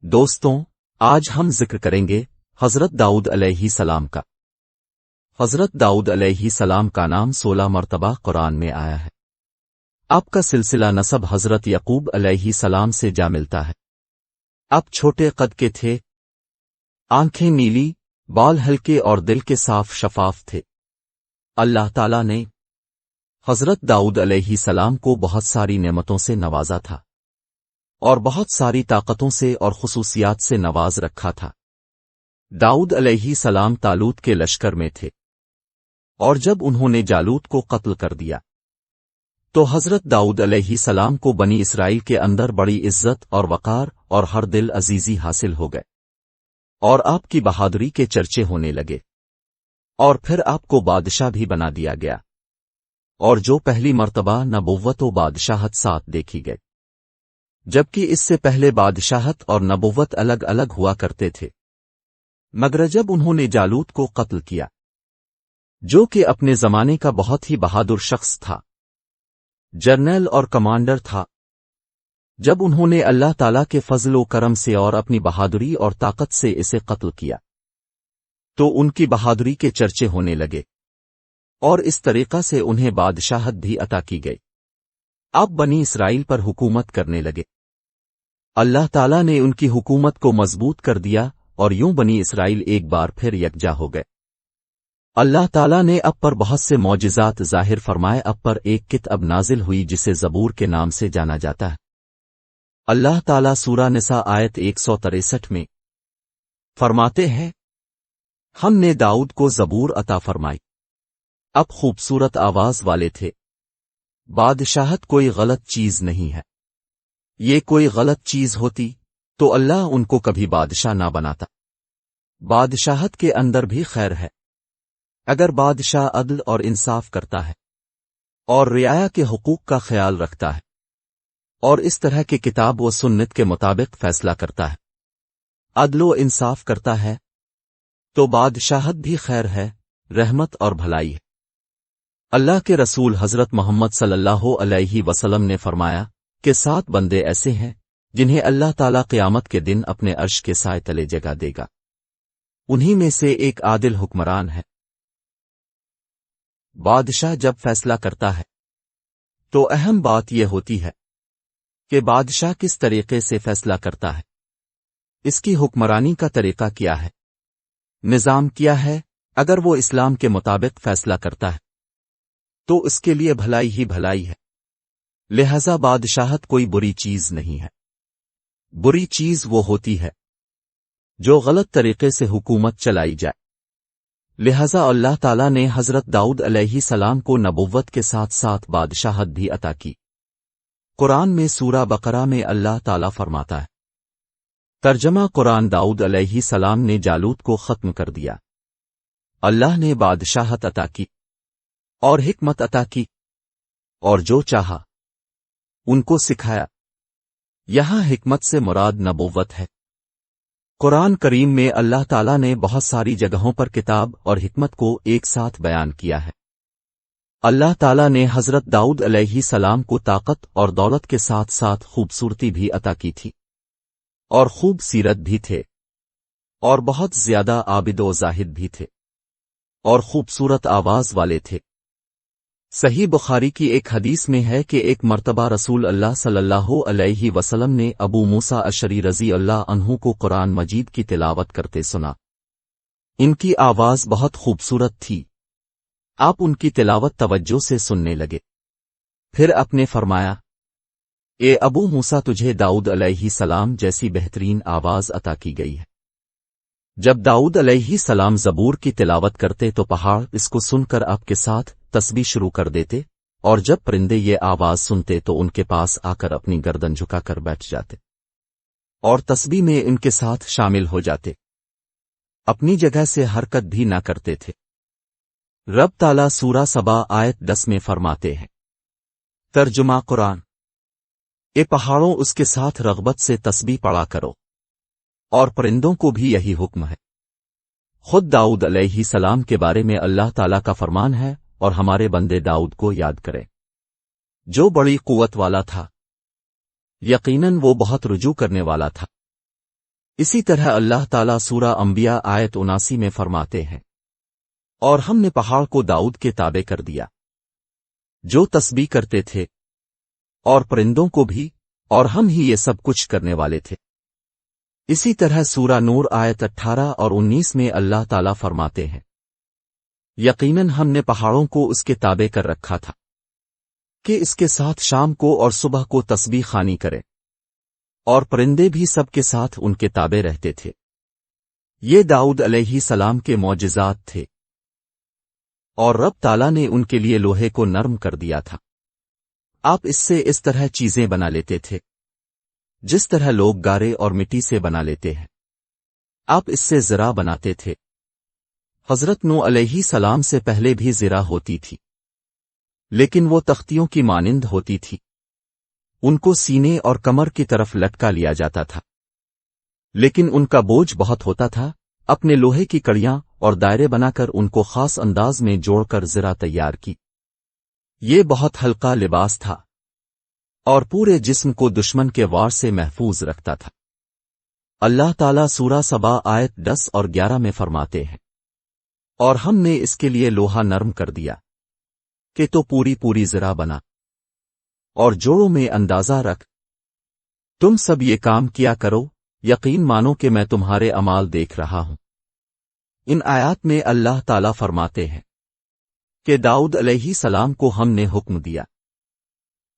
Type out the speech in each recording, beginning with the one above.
دوستوں، آج ہم ذکر کریں گے حضرت داؤد علیہ السلام کا۔ حضرت داؤد علیہ السلام کا نام 16 مرتبہ قرآن میں آیا ہے۔ آپ کا سلسلہ نسب حضرت یعقوب علیہ السلام سے جا ملتا ہے۔ آپ چھوٹے قد کے تھے، آنکھیں نیلی، بال ہلکے اور دل کے صاف شفاف تھے۔ اللہ تعالیٰ نے حضرت داؤد علیہ السلام کو بہت ساری نعمتوں سے نوازا تھا اور بہت ساری طاقتوں سے اور خصوصیات سے نواز رکھا تھا۔ داؤد علیہ السلام طالوت کے لشکر میں تھے، اور جب انہوں نے جالوت کو قتل کر دیا تو حضرت داؤد علیہ السلام کو بنی اسرائیل کے اندر بڑی عزت اور وقار اور ہر دل عزیزی حاصل ہو گئے، اور آپ کی بہادری کے چرچے ہونے لگے، اور پھر آپ کو بادشاہ بھی بنا دیا گیا، اور جو پہلی مرتبہ نبوت و بادشاہت ساتھ دیکھی گئی، جبکہ اس سے پہلے بادشاہت اور نبوت الگ الگ ہوا کرتے تھے۔ مگر جب انہوں نے جالوت کو قتل کیا، جو کہ اپنے زمانے کا بہت ہی بہادر شخص تھا، جرنیل اور کمانڈر تھا، جب انہوں نے اللہ تعالیٰ کے فضل و کرم سے اور اپنی بہادری اور طاقت سے اسے قتل کیا تو ان کی بہادری کے چرچے ہونے لگے، اور اس طریقہ سے انہیں بادشاہت بھی عطا کی گئی۔ اب بنی اسرائیل پر حکومت کرنے لگے۔ اللہ تعالیٰ نے ان کی حکومت کو مضبوط کر دیا، اور یوں بنی اسرائیل ایک بار پھر یکجا ہو گئے۔ اللہ تعالیٰ نے اب پر بہت سے معجزات ظاہر فرمائے۔ اب پر ایک کتاب نازل ہوئی جسے زبور کے نام سے جانا جاتا ہے۔ اللہ تعالیٰ سورہ نساء آیت 163 میں فرماتے ہیں، ہم نے داؤد کو زبور عطا فرمائی۔ اب خوبصورت آواز والے تھے۔ بادشاہت کوئی غلط چیز نہیں ہے۔ یہ کوئی غلط چیز ہوتی تو اللہ ان کو کبھی بادشاہ نہ بناتا۔ بادشاہت کے اندر بھی خیر ہے، اگر بادشاہ عدل اور انصاف کرتا ہے اور رعایا کے حقوق کا خیال رکھتا ہے اور اس طرح کے کتاب و سنت کے مطابق فیصلہ کرتا ہے، عدل و انصاف کرتا ہے، تو بادشاہت بھی خیر ہے، رحمت اور بھلائی ہے۔ اللہ کے رسول حضرت محمد صلی اللہ علیہ وسلم نے فرمایا کہ 7 بندے ایسے ہیں جنہیں اللہ تعالیٰ قیامت کے دن اپنے عرش کے سائے تلے جگہ دے گا۔ انہی میں سے ایک عادل حکمران ہے۔ بادشاہ جب فیصلہ کرتا ہے تو اہم بات یہ ہوتی ہے کہ بادشاہ کس طریقے سے فیصلہ کرتا ہے، اس کی حکمرانی کا طریقہ کیا ہے، نظام کیا ہے۔ اگر وہ اسلام کے مطابق فیصلہ کرتا ہے تو اس کے لیے بھلائی ہی بھلائی ہے، لہذا بادشاہت کوئی بری چیز نہیں ہے۔ بری چیز وہ ہوتی ہے جو غلط طریقے سے حکومت چلائی جائے۔ لہذا اللہ تعالیٰ نے حضرت داؤد علیہ السلام کو نبوت کے ساتھ ساتھ بادشاہت بھی عطا کی۔ قرآن میں سورہ بقرہ میں اللہ تعالیٰ فرماتا ہے، ترجمہ قرآن، داؤد علیہ السلام نے جالوت کو ختم کر دیا۔ اللہ نے بادشاہت عطا کی اور حکمت عطا کی، اور جو چاہا ان کو سکھایا۔ یہاں حکمت سے مراد نبوت ہے۔ قرآن کریم میں اللہ تعالیٰ نے بہت ساری جگہوں پر کتاب اور حکمت کو ایک ساتھ بیان کیا ہے۔ اللہ تعالیٰ نے حضرت داؤد علیہ السلام کو طاقت اور دولت کے ساتھ ساتھ خوبصورتی بھی عطا کی تھی، اور خوب سیرت بھی تھے، اور بہت زیادہ عابد و زاہد بھی تھے، اور خوبصورت آواز والے تھے۔ صحیح بخاری کی ایک حدیث میں ہے کہ ایک مرتبہ رسول اللہ صلی اللہ علیہ وسلم نے ابو موسیٰ اشعری رضی اللہ عنہ کو قرآن مجید کی تلاوت کرتے سنا۔ ان کی آواز بہت خوبصورت تھی۔ آپ ان کی تلاوت توجہ سے سننے لگے، پھر آپ نے فرمایا، اے ابو موسیٰ، تجھے داؤد علیہ السلام جیسی بہترین آواز عطا کی گئی ہے۔ جب داؤد علیہ السلام زبور کی تلاوت کرتے تو پہاڑ اس کو سن کر آپ کے ساتھ تسبیح شروع کر دیتے، اور جب پرندے یہ آواز سنتے تو ان کے پاس آ کر اپنی گردن جھکا کر بیٹھ جاتے اور تسبیح میں ان کے ساتھ شامل ہو جاتے، اپنی جگہ سے حرکت بھی نہ کرتے تھے۔ رب تعالیٰ سورہ سبا آیت 10 میں فرماتے ہیں، ترجمہ قرآن، اے پہاڑوں، اس کے ساتھ رغبت سے تسبیح پڑھا کرو، اور پرندوں کو بھی یہی حکم ہے۔ خود داؤد علیہ السلام کے بارے میں اللہ تعالیٰ کا فرمان ہے، اور ہمارے بندے داؤد کو یاد کریں، جو بڑی قوت والا تھا، یقیناً وہ بہت رجوع کرنے والا تھا۔ اسی طرح اللہ تعالیٰ سورہ انبیاء آیت 79 میں فرماتے ہیں، اور ہم نے پہاڑ کو داؤد کے تابع کر دیا جو تسبیح کرتے تھے، اور پرندوں کو بھی، اور ہم ہی یہ سب کچھ کرنے والے تھے۔ اسی طرح سورہ نور آیت 18 اور 19 میں اللہ تعالیٰ فرماتے ہیں، یقیناً ہم نے پہاڑوں کو اس کے تابع کر رکھا تھا کہ اس کے ساتھ شام کو اور صبح کو تسبیح خوانی کرے، اور پرندے بھی سب کے ساتھ ان کے تابع رہتے تھے۔ یہ داؤد علیہ السلام کے معجزات تھے، اور رب تعالیٰ نے ان کے لیے لوہے کو نرم کر دیا تھا۔ آپ اس سے اس طرح چیزیں بنا لیتے تھے جس طرح لوگ گارے اور مٹی سے بنا لیتے ہیں۔ آپ اس سے زرع بناتے تھے۔ حضرت نوح علیہ السلام سے پہلے بھی زرع ہوتی تھی، لیکن وہ تختیوں کی مانند ہوتی تھی۔ ان کو سینے اور کمر کی طرف لٹکا لیا جاتا تھا، لیکن ان کا بوجھ بہت ہوتا تھا۔ اپنے لوہے کی کڑیاں اور دائرے بنا کر ان کو خاص انداز میں جوڑ کر زرع تیار کی۔ یہ بہت ہلکا لباس تھا، اور پورے جسم کو دشمن کے وار سے محفوظ رکھتا تھا۔ اللہ تعالیٰ سورہ سبا آیت 10 اور 11 میں فرماتے ہیں، اور ہم نے اس کے لیے لوہا نرم کر دیا کہ تو پوری زرع بنا، اور جوڑوں میں اندازہ رکھ۔ تم سب یہ کام کیا کرو، یقین مانو کہ میں تمہارے اعمال دیکھ رہا ہوں۔ ان آیات میں اللہ تعالیٰ فرماتے ہیں کہ داؤد علیہ السلام کو ہم نے حکم دیا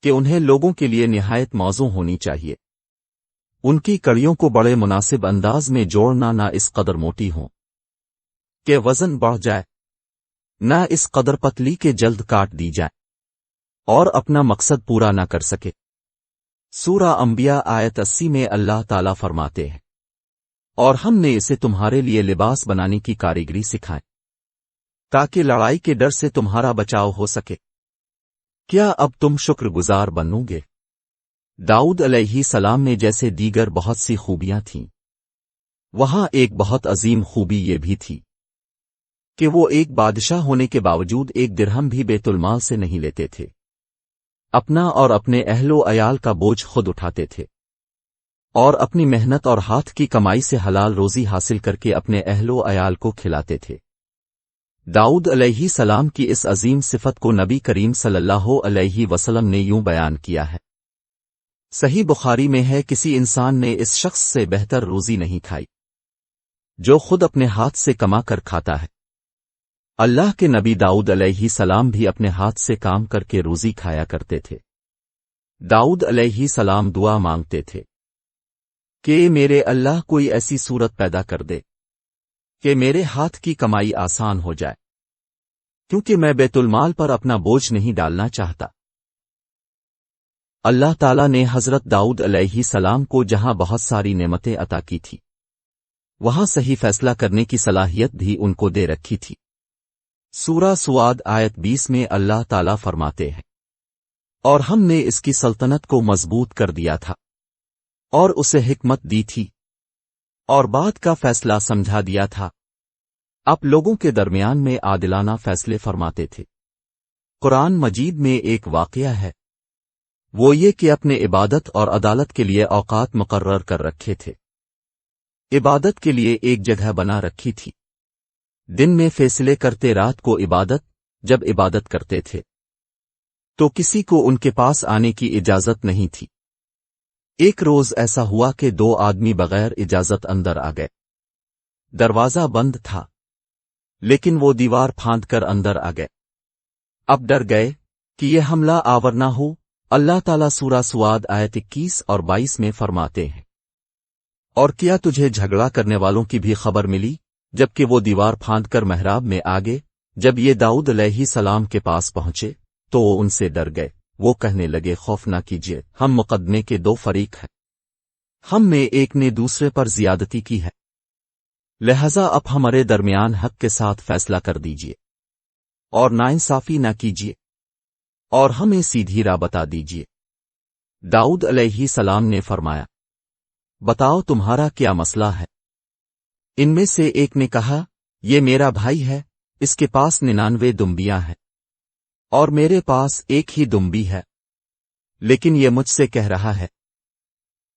کہ انہیں لوگوں کے لیے نہایت موزوں ہونی چاہیے۔ ان کی کڑیوں کو بڑے مناسب انداز میں جوڑنا، نہ اس قدر موٹی ہوں کہ وزن بڑھ جائے، نہ اس قدر پتلی کہ جلد کاٹ دی جائے اور اپنا مقصد پورا نہ کر سکے۔ سورہ انبیاء آیت 80 میں اللہ تعالیٰ فرماتے ہیں، اور ہم نے اسے تمہارے لیے لباس بنانے کی کاریگری سکھائے تاکہ لڑائی کے ڈر سے تمہارا بچاؤ ہو سکے۔ کیا اب تم شکر گزار بنو گے؟ داؤد علیہ السلام میں جیسے دیگر بہت سی خوبیاں تھیں، وہاں ایک بہت عظیم خوبی یہ بھی تھی کہ وہ ایک بادشاہ ہونے کے باوجود ایک درہم بھی بیت المال سے نہیں لیتے تھے۔ اپنا اور اپنے اہل و عیال کا بوجھ خود اٹھاتے تھے، اور اپنی محنت اور ہاتھ کی کمائی سے حلال روزی حاصل کر کے اپنے اہل و عیال کو کھلاتے تھے۔ داؤد علیہ السلام کی اس عظیم صفت کو نبی کریم صلی اللہ علیہ وسلم نے یوں بیان کیا ہے، صحیح بخاری میں ہے، کسی انسان نے اس شخص سے بہتر روزی نہیں کھائی جو خود اپنے ہاتھ سے کما کر کھاتا ہے۔ اللہ کے نبی داؤد علیہ السلام بھی اپنے ہاتھ سے کام کر کے روزی کھایا کرتے تھے۔ داؤد علیہ السلام دعا مانگتے تھے کہ میرے اللہ کوئی ایسی صورت پیدا کر دے کہ میرے ہاتھ کی کمائی آسان ہو جائے، کیونکہ میں بیت المال پر اپنا بوجھ نہیں ڈالنا چاہتا۔ اللہ تعالیٰ نے حضرت داؤد علیہ السلام کو جہاں بہت ساری نعمتیں عطا کی تھی، وہاں صحیح فیصلہ کرنے کی صلاحیت بھی ان کو دے رکھی تھی۔ سورہ سواد آیت 20 میں اللہ تعالیٰ فرماتے ہیں، اور ہم نے اس کی سلطنت کو مضبوط کر دیا تھا، اور اسے حکمت دی تھی، اور بات کا فیصلہ سمجھا دیا تھا۔ آپ لوگوں کے درمیان میں عادلانہ فیصلے فرماتے تھے۔ قرآن مجید میں ایک واقعہ ہے، وہ یہ کہ اپنے عبادت اور عدالت کے لیے اوقات مقرر کر رکھے تھے۔ عبادت کے لیے ایک جگہ بنا رکھی تھی، دن میں فیصلے کرتے، رات کو عبادت۔ جب عبادت کرتے تھے تو کسی کو ان کے پاس آنے کی اجازت نہیں تھی۔ ایک روز ایسا ہوا کہ 2 آدمی بغیر اجازت اندر آ گئے۔ دروازہ بند تھا، لیکن وہ دیوار پھاند کر اندر آ گئے۔ اب ڈر گئے کہ یہ حملہ آور نہ ہو۔ اللہ تعالیٰ سورہ سواد آیت 21 اور 22 میں فرماتے ہیں، اور کیا تجھے جھگڑا کرنے والوں کی بھی خبر ملی جبکہ وہ دیوار پھاند کر محراب میں آگے؟ جب یہ داؤد علیہ السلام کے پاس پہنچے تو وہ ان سے ڈر گئے۔ وہ کہنے لگے، خوف نہ کیجیے، ہم مقدمے کے 2 فریق ہیں، ہم میں ایک نے دوسرے پر زیادتی کی ہے، لہذا اب ہمارے درمیان حق کے ساتھ فیصلہ کر دیجیے اور ناانصافی نہ کیجیے، اور ہمیں سیدھی راہ بتا دیجیے۔ داؤد علیہ السلام نے فرمایا، بتاؤ تمہارا کیا مسئلہ ہے؟ ان میں سے ایک نے کہا، یہ میرا بھائی ہے، اس کے پاس 99 دمبیاں ہیں، اور میرے پاس ایک ہی دمبی ہے، لیکن یہ مجھ سے کہہ رہا ہے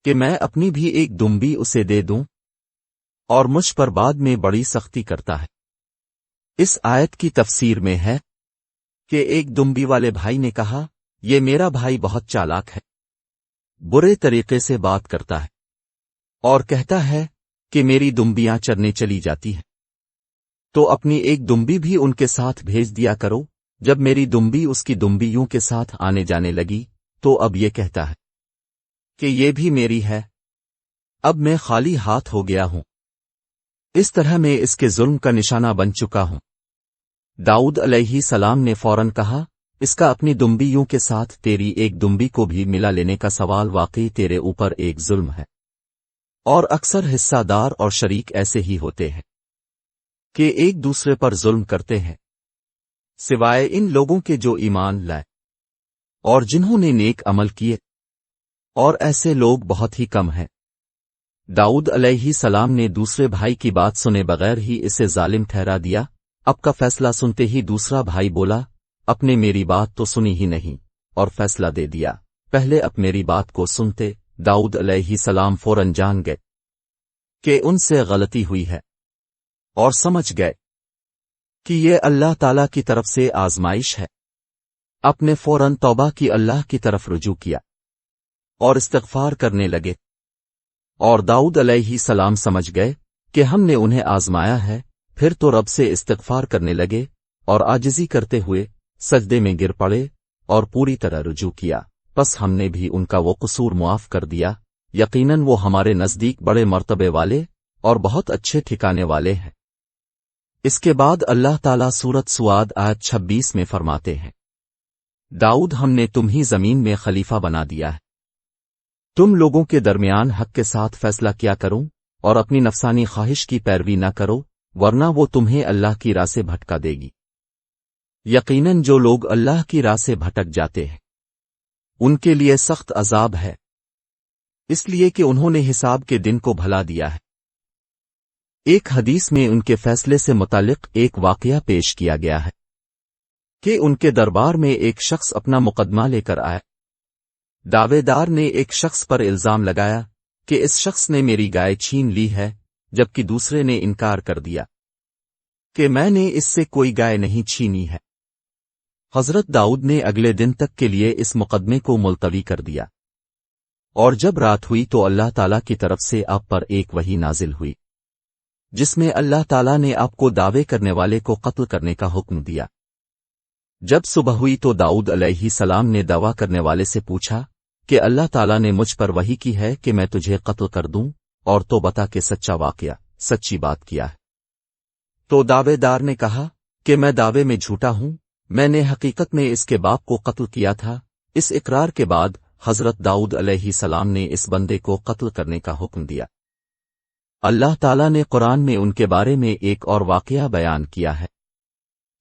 کہ میں اپنی بھی ایک دمبی اسے دے دوں۔ اور مجھ پر بعد میں بڑی سختی کرتا ہے۔ اس آیت کی تفسیر میں ہے کہ ایک دمبی والے بھائی نے کہا، یہ میرا بھائی بہت چالاک ہے، برے طریقے سے بات کرتا ہے اور کہتا ہے کہ میری دمبیاں چرنے چلی جاتی ہیں، تو اپنی ایک دمبی بھی ان کے ساتھ بھیج دیا کرو۔ جب میری دمبی اس کی دمبیوں کے ساتھ آنے جانے لگی تو اب یہ کہتا ہے کہ یہ بھی میری ہے، اب میں خالی ہاتھ ہو گیا ہوں۔ اس طرح میں اس کے ظلم کا نشانہ بن چکا ہوں۔ داؤد علیہ السلام نے فوراً کہا، اس کا اپنی دمبیوں کے ساتھ تیری ایک دمبی کو بھی ملا لینے کا سوال واقعی تیرے اوپر ایک ظلم ہے، اور اکثر حصہ دار اور شریک ایسے ہی ہوتے ہیں کہ ایک دوسرے پر ظلم کرتے ہیں، سوائے ان لوگوں کے جو ایمان لائے اور جنہوں نے نیک عمل کیے، اور ایسے لوگ بہت ہی کم ہیں۔ داؤد علیہ السلام نے دوسرے بھائی کی بات سنے بغیر ہی اسے ظالم ٹھہرا دیا۔ اب کا فیصلہ سنتے ہی دوسرا بھائی بولا، اپنے میری بات تو سنی ہی نہیں اور فیصلہ دے دیا، پہلے اب میری بات کو سنتے۔ داؤد علیہ السلام فوراً جان گئے کہ ان سے غلطی ہوئی ہے اور سمجھ گئے کہ یہ اللہ تعالیٰ کی طرف سے آزمائش ہے۔ اپنے فوراً توبہ کی اللہ کی طرف رجوع کیا اور استغفار کرنے لگے، اور داؤد علیہ السلام سمجھ گئے کہ ہم نے انہیں آزمایا ہے، پھر تو رب سے استغفار کرنے لگے اور عاجزی کرتے ہوئے سجدے میں گر پڑے اور پوری طرح رجوع کیا، پس ہم نے بھی ان کا وہ قصور معاف کر دیا، یقیناً وہ ہمارے نزدیک بڑے مرتبے والے اور بہت اچھے ٹھکانے والے ہیں۔ اس کے بعد اللہ تعالیٰ سورۃ سواد آیت 26 میں فرماتے ہیں، داؤد ہم نے تم ہی زمین میں خلیفہ بنا دیا ہے، تم لوگوں کے درمیان حق کے ساتھ فیصلہ کیا کرو اور اپنی نفسانی خواہش کی پیروی نہ کرو، ورنہ وہ تمہیں اللہ کی راہ سے بھٹکا دے گی۔ یقیناً جو لوگ اللہ کی راہ سے بھٹک جاتے ہیں ان کے لیے سخت عذاب ہے، اس لیے کہ انہوں نے حساب کے دن کو بھلا دیا ہے۔ ایک حدیث میں ان کے فیصلے سے متعلق ایک واقعہ پیش کیا گیا ہے کہ ان کے دربار میں ایک شخص اپنا مقدمہ لے کر آیا۔ دعوے دار نے ایک شخص پر الزام لگایا کہ اس شخص نے میری گائے چھین لی ہے، جبکہ دوسرے نے انکار کر دیا کہ میں نے اس سے کوئی گائے نہیں چھینی ہے۔ حضرت داؤد نے اگلے دن تک کے لیے اس مقدمے کو ملتوی کر دیا، اور جب رات ہوئی تو اللہ تعالیٰ کی طرف سے آپ پر ایک وحی نازل ہوئی جس میں اللہ تعالیٰ نے آپ کو دعوے کرنے والے کو قتل کرنے کا حکم دیا۔ جب صبح ہوئی تو داؤد علیہ السلام نے دعویٰ کرنے والے سے پوچھا کہ اللہ تعالیٰ نے مجھ پر وحی کی ہے کہ میں تجھے قتل کر دوں، اور تو بتا کہ سچا واقعہ، سچی بات کیا ہے۔ تو دعوے دار نے کہا کہ میں دعوے میں جھوٹا ہوں، میں نے حقیقت میں اس کے باپ کو قتل کیا تھا۔ اس اقرار کے بعد حضرت داؤد علیہ السلام نے اس بندے کو قتل کرنے کا حکم دیا۔ اللہ تعالیٰ نے قرآن میں ان کے بارے میں ایک اور واقعہ بیان کیا ہے۔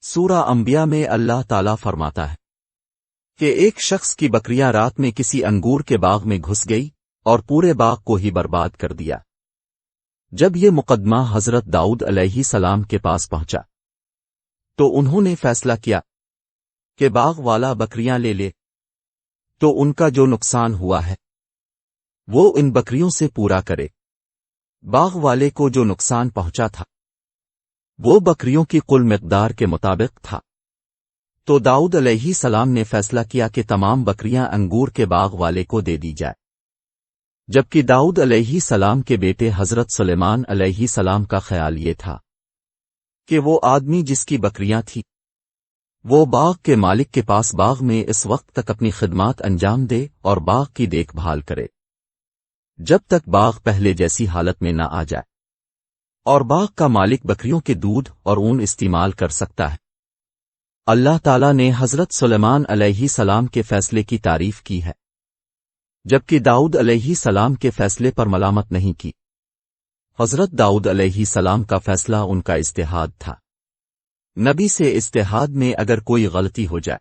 سورہ انبیاء میں اللہ تعالیٰ فرماتا ہے کہ ایک شخص کی بکریاں رات میں کسی انگور کے باغ میں گھس گئی اور پورے باغ کو ہی برباد کر دیا۔ جب یہ مقدمہ حضرت داؤد علیہ السلام کے پاس پہنچا تو انہوں نے فیصلہ کیا کہ باغ والا بکریاں لے لے، تو ان کا جو نقصان ہوا ہے وہ ان بکریوں سے پورا کرے۔ باغ والے کو جو نقصان پہنچا تھا وہ بکریوں کی کل مقدار کے مطابق تھا، تو داؤد علیہ السلام نے فیصلہ کیا کہ تمام بکریاں انگور کے باغ والے کو دے دی جائے، جبکہ داؤد علیہ السلام کے بیٹے حضرت سلیمان علیہ السلام کا خیال یہ تھا کہ وہ آدمی جس کی بکریاں تھیں وہ باغ کے مالک کے پاس باغ میں اس وقت تک اپنی خدمات انجام دے اور باغ کی دیکھ بھال کرے جب تک باغ پہلے جیسی حالت میں نہ آ جائے، اور باغ کا مالک بکریوں کے دودھ اور اون استعمال کر سکتا ہے۔ اللہ تعالیٰ نے حضرت سلیمان علیہ السلام کے فیصلے کی تعریف کی ہے، جبکہ داؤد علیہ السلام کے فیصلے پر ملامت نہیں کی۔ حضرت داؤد علیہ السلام کا فیصلہ ان کا اجتہاد تھا۔ نبی سے اجتہاد میں اگر کوئی غلطی ہو جائے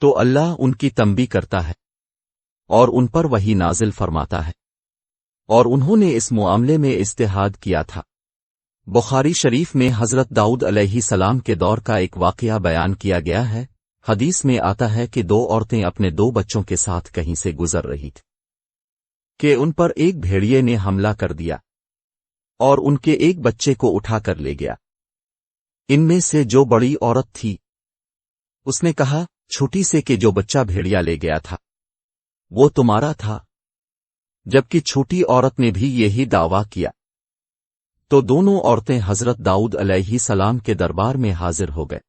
تو اللہ ان کی تنبیہ کرتا ہے اور ان پر وحی نازل فرماتا ہے، اور انہوں نے اس معاملے میں اجتہاد کیا تھا۔ بخاری شریف میں حضرت داؤد علیہ السلام کے دور کا ایک واقعہ بیان کیا گیا ہے۔ حدیث میں آتا ہے کہ دو عورتیں اپنے دو بچوں کے ساتھ کہیں سے گزر رہی تھیں کہ ان پر ایک بھیڑیے نے حملہ کر دیا۔ اور ان کے ایک بچے کو اٹھا کر لے گیا۔ ان میں سے جو بڑی عورت تھی اس نے کہا چھوٹی سے کہ جو بچہ بھیڑیا لے گیا تھا وہ تمہارا تھا، جبکہ چھوٹی عورت نے بھی یہی دعویٰ کیا۔ تو دونوں عورتیں حضرت داؤد علیہ السلام کے دربار میں حاضر ہو گئے۔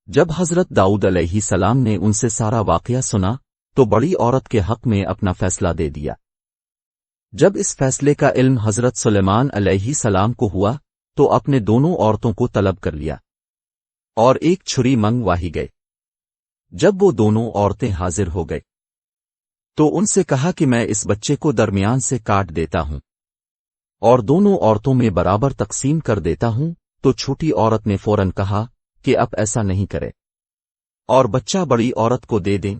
جب حضرت داؤد علیہ السلام نے ان سے سارا واقعہ سنا تو بڑی عورت کے حق میں اپنا فیصلہ دے دیا۔ جب اس فیصلے کا علم حضرت سلیمان علیہ السلام کو ہوا تو اپنے دونوں عورتوں کو طلب کر لیا اور ایک چھری منگواہی گئے۔ جب وہ دونوں عورتیں حاضر ہو گئے تو ان سے کہا کہ میں اس بچے کو درمیان سے کاٹ دیتا ہوں اور دونوں عورتوں میں برابر تقسیم کر دیتا ہوں، تو چھوٹی عورت نے فوراً کہا کہ اب ایسا نہیں کرے اور بچہ بڑی عورت کو دے دیں۔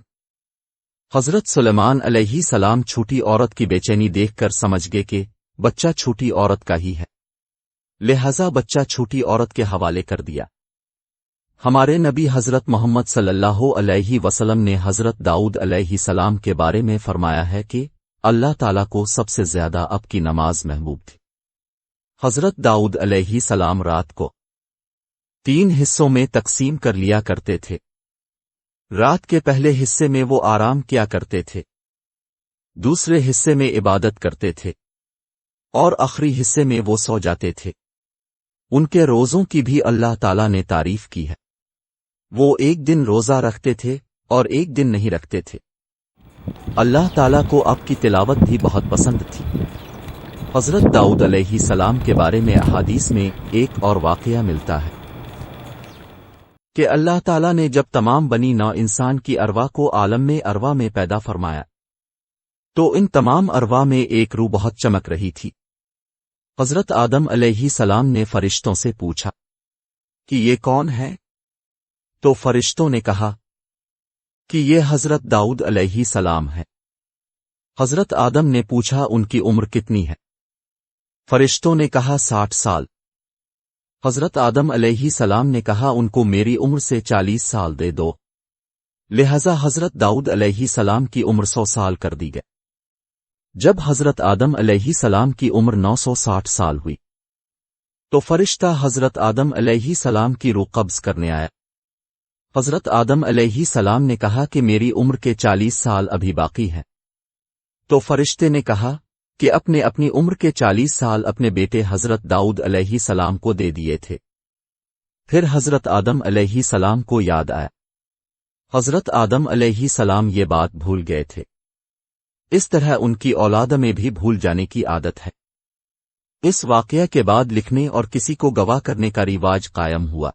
حضرت سلیمان علیہ السلام چھوٹی عورت کی بے چینی دیکھ کر سمجھ گئے کہ بچہ چھوٹی عورت کا ہی ہے، لہذا بچہ چھوٹی عورت کے حوالے کر دیا۔ ہمارے نبی حضرت محمد صلی اللہ علیہ وسلم نے حضرت داؤد علیہ السلام کے بارے میں فرمایا ہے کہ اللہ تعالیٰ کو سب سے زیادہ اب کی نماز محبوب تھی۔ حضرت داؤد علیہ السلام رات کو 3 حصوں میں تقسیم کر لیا کرتے تھے۔ رات کے پہلے حصے میں وہ آرام کیا کرتے تھے، دوسرے حصے میں عبادت کرتے تھے اور آخری حصے میں وہ سو جاتے تھے۔ ان کے روزوں کی بھی اللہ تعالیٰ نے تعریف کی ہے، وہ ایک دن روزہ رکھتے تھے اور ایک دن نہیں رکھتے تھے۔ اللہ تعالیٰ کو آپ کی تلاوت بھی بہت پسند تھی۔ حضرت داؤد علیہ السلام کے بارے میں احادیث میں ایک اور واقعہ ملتا ہے کہ اللہ تعالیٰ نے جب تمام بنی نوع انسان کی ارواح کو عالم میں ارواح میں پیدا فرمایا تو ان تمام ارواح میں ایک روح بہت چمک رہی تھی۔ حضرت آدم علیہ السلام نے فرشتوں سے پوچھا کہ یہ کون ہے؟ تو فرشتوں نے کہا کہ یہ حضرت داؤد علیہ السلام ہے۔ حضرت آدم نے پوچھا ان کی عمر کتنی ہے؟ فرشتوں نے کہا 60 سال۔ حضرت آدم علیہ السلام نے کہا ان کو میری عمر سے 40 سال دے دو، لہذا حضرت داؤد علیہ السلام کی عمر 100 سال کر دی گئی۔ جب حضرت آدم علیہ السلام کی عمر 960 سال ہوئی تو فرشتہ حضرت آدم علیہ السلام کی روح قبض کرنے آیا۔ حضرت آدم علیہ السلام نے کہا کہ میری عمر کے 40 سال ابھی باقی ہیں، تو فرشتے نے کہا کہ اپنی عمر کے 40 سال اپنے بیٹے حضرت داؤد علیہ السلام کو دے دیے تھے۔ پھر حضرت آدم علیہ السلام کو یاد آیا۔ حضرت آدم علیہ السلام یہ بات بھول گئے تھے۔ اس طرح ان کی اولاد میں بھی بھول جانے کی عادت ہے۔ اس واقعہ کے بعد لکھنے اور کسی کو گواہ کرنے کا رواج قائم ہوا۔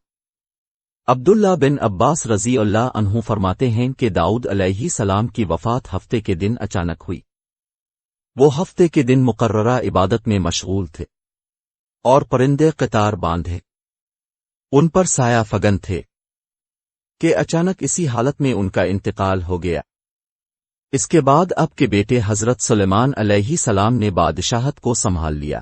عبداللہ بن عباس رضی اللہ عنہ فرماتے ہیں کہ داؤد علیہ السلام کی وفات ہفتے کے دن اچانک ہوئی۔ وہ ہفتے کے دن مقررہ عبادت میں مشغول تھے اور پرندے قطار باندھے ان پر سایہ فگن تھے کہ اچانک اسی حالت میں ان کا انتقال ہو گیا۔ اس کے بعد اب کے بیٹے حضرت سلیمان علیہ السلام نے بادشاہت کو سنبھال لیا۔